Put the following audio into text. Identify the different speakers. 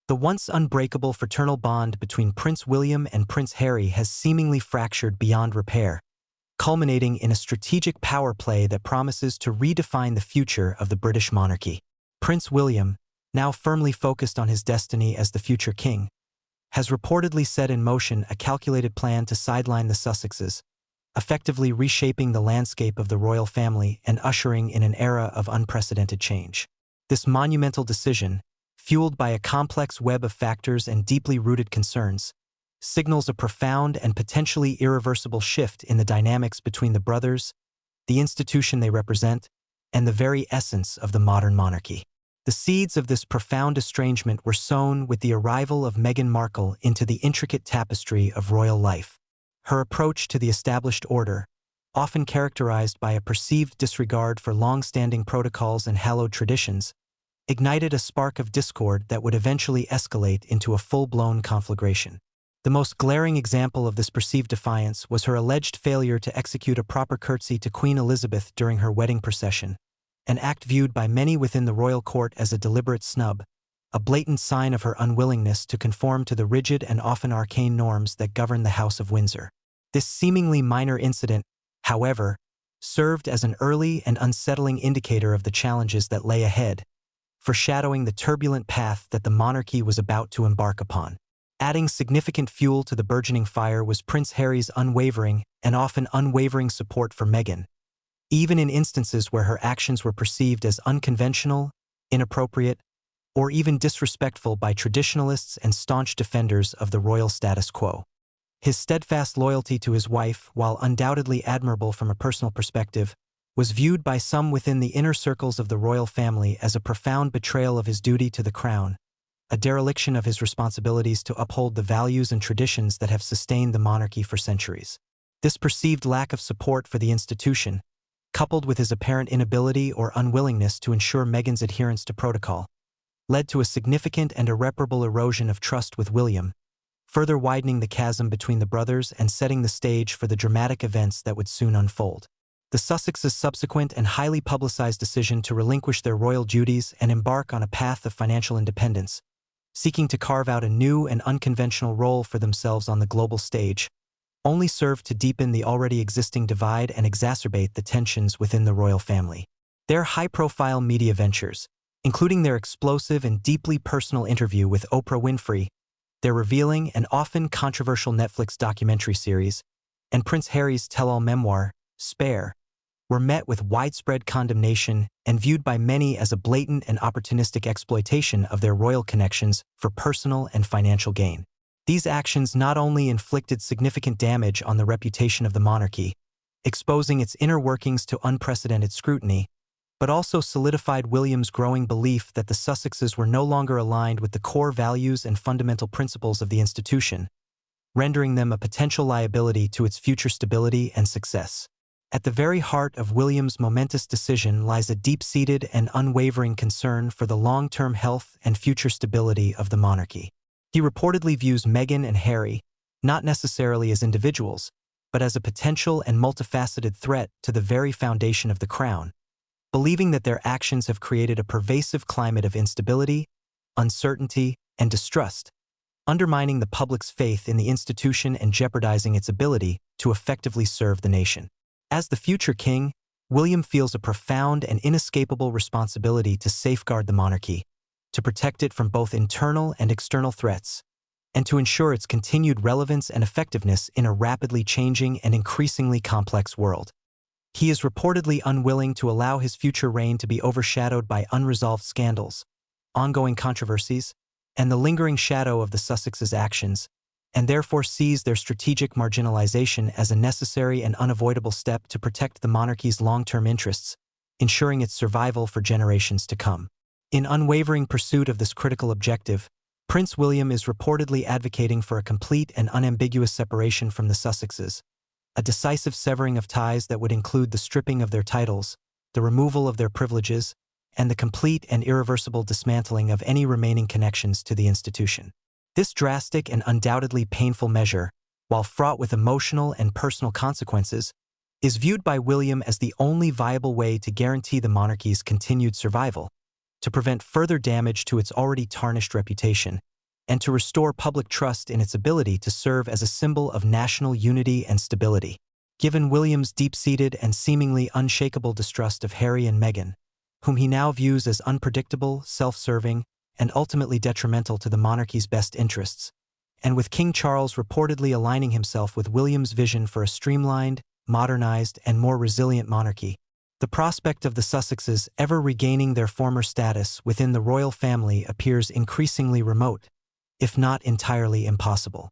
Speaker 1: The once unbreakable fraternal bond between Prince William and Prince Harry has seemingly fractured beyond repair, culminating in a strategic power play that promises to redefine the future of the British monarchy. Prince William, now firmly focused on his destiny as the future king, has reportedly set in motion a calculated plan to sideline the Sussexes, effectively reshaping the landscape of the royal family and ushering in an era of unprecedented change. This monumental decision, fueled by a complex web of factors and deeply rooted concerns, signals a profound and potentially irreversible shift in the dynamics between the brothers, the institution they represent, and the very essence of the modern monarchy. The seeds of this profound estrangement were sown with the arrival of Meghan Markle into the intricate tapestry of royal life. Her approach to the established order, often characterized by a perceived disregard for long-standing protocols and hallowed traditions, ignited a spark of discord that would eventually escalate into a full-blown conflagration. The most glaring example of this perceived defiance was her alleged failure to execute a proper curtsy to Queen Elizabeth during her wedding procession, an act viewed by many within the royal court as a deliberate snub, a blatant sign of her unwillingness to conform to the rigid and often arcane norms that govern the House of Windsor. This seemingly minor incident, however, served as an early and unsettling indicator of the challenges that lay ahead, foreshadowing the turbulent path that the monarchy was about to embark upon. Adding significant fuel to the burgeoning fire was Prince Harry's unwavering and often unwavering support for Meghan, even in instances where her actions were perceived as unconventional, inappropriate, or even disrespectful by traditionalists and staunch defenders of the royal status quo. His steadfast loyalty to his wife, while undoubtedly admirable from a personal perspective, was viewed by some within the inner circles of the royal family as a profound betrayal of his duty to the crown, a dereliction of his responsibilities to uphold the values and traditions that have sustained the monarchy for centuries. This perceived lack of support for the institution, coupled with his apparent inability or unwillingness to ensure Meghan's adherence to protocol, led to a significant and irreparable erosion of trust with William, further widening the chasm between the brothers and setting the stage for the dramatic events that would soon unfold. The Sussexes' subsequent and highly publicized decision to relinquish their royal duties and embark on a path of financial independence, seeking to carve out a new and unconventional role for themselves on the global stage, only served to deepen the already existing divide and exacerbate the tensions within the royal family. Their high-profile media ventures, including their explosive and deeply personal interview with Oprah Winfrey, their revealing and often controversial Netflix documentary series, and Prince Harry's tell-all memoir, Spare, were met with widespread condemnation and viewed by many as a blatant and opportunistic exploitation of their royal connections for personal and financial gain. These actions not only inflicted significant damage on the reputation of the monarchy, exposing its inner workings to unprecedented scrutiny, but also solidified William's growing belief that the Sussexes were no longer aligned with the core values and fundamental principles of the institution, rendering them a potential liability to its future stability and success. At the very heart of William's momentous decision lies a deep-seated and unwavering concern for the long-term health and future stability of the monarchy. He reportedly views Meghan and Harry, not necessarily as individuals, but as a potential and multifaceted threat to the very foundation of the crown, believing that their actions have created a pervasive climate of instability, uncertainty, and distrust, undermining the public's faith in the institution and jeopardizing its ability to effectively serve the nation. As the future king, William feels a profound and inescapable responsibility to safeguard the monarchy, to protect it from both internal and external threats, and to ensure its continued relevance and effectiveness in a rapidly changing and increasingly complex world. He is reportedly unwilling to allow his future reign to be overshadowed by unresolved scandals, ongoing controversies, and the lingering shadow of the Sussexes' actions, and therefore sees their strategic marginalization as a necessary and unavoidable step to protect the monarchy's long-term interests, ensuring its survival for generations to come. In unwavering pursuit of this critical objective, Prince William is reportedly advocating for a complete and unambiguous separation from the Sussexes, a decisive severing of ties that would include the stripping of their titles, the removal of their privileges, and the complete and irreversible dismantling of any remaining connections to the institution. This drastic and undoubtedly painful measure, while fraught with emotional and personal consequences, is viewed by William as the only viable way to guarantee the monarchy's continued survival, to prevent further damage to its already tarnished reputation, and to restore public trust in its ability to serve as a symbol of national unity and stability. Given William's deep-seated and seemingly unshakable distrust of Harry and Meghan, whom he now views as unpredictable, self-serving, and ultimately detrimental to the monarchy's best interests, and with King Charles reportedly aligning himself with William's vision for a streamlined, modernized, and more resilient monarchy, the prospect of the Sussexes ever regaining their former status within the royal family appears increasingly remote, if not entirely impossible.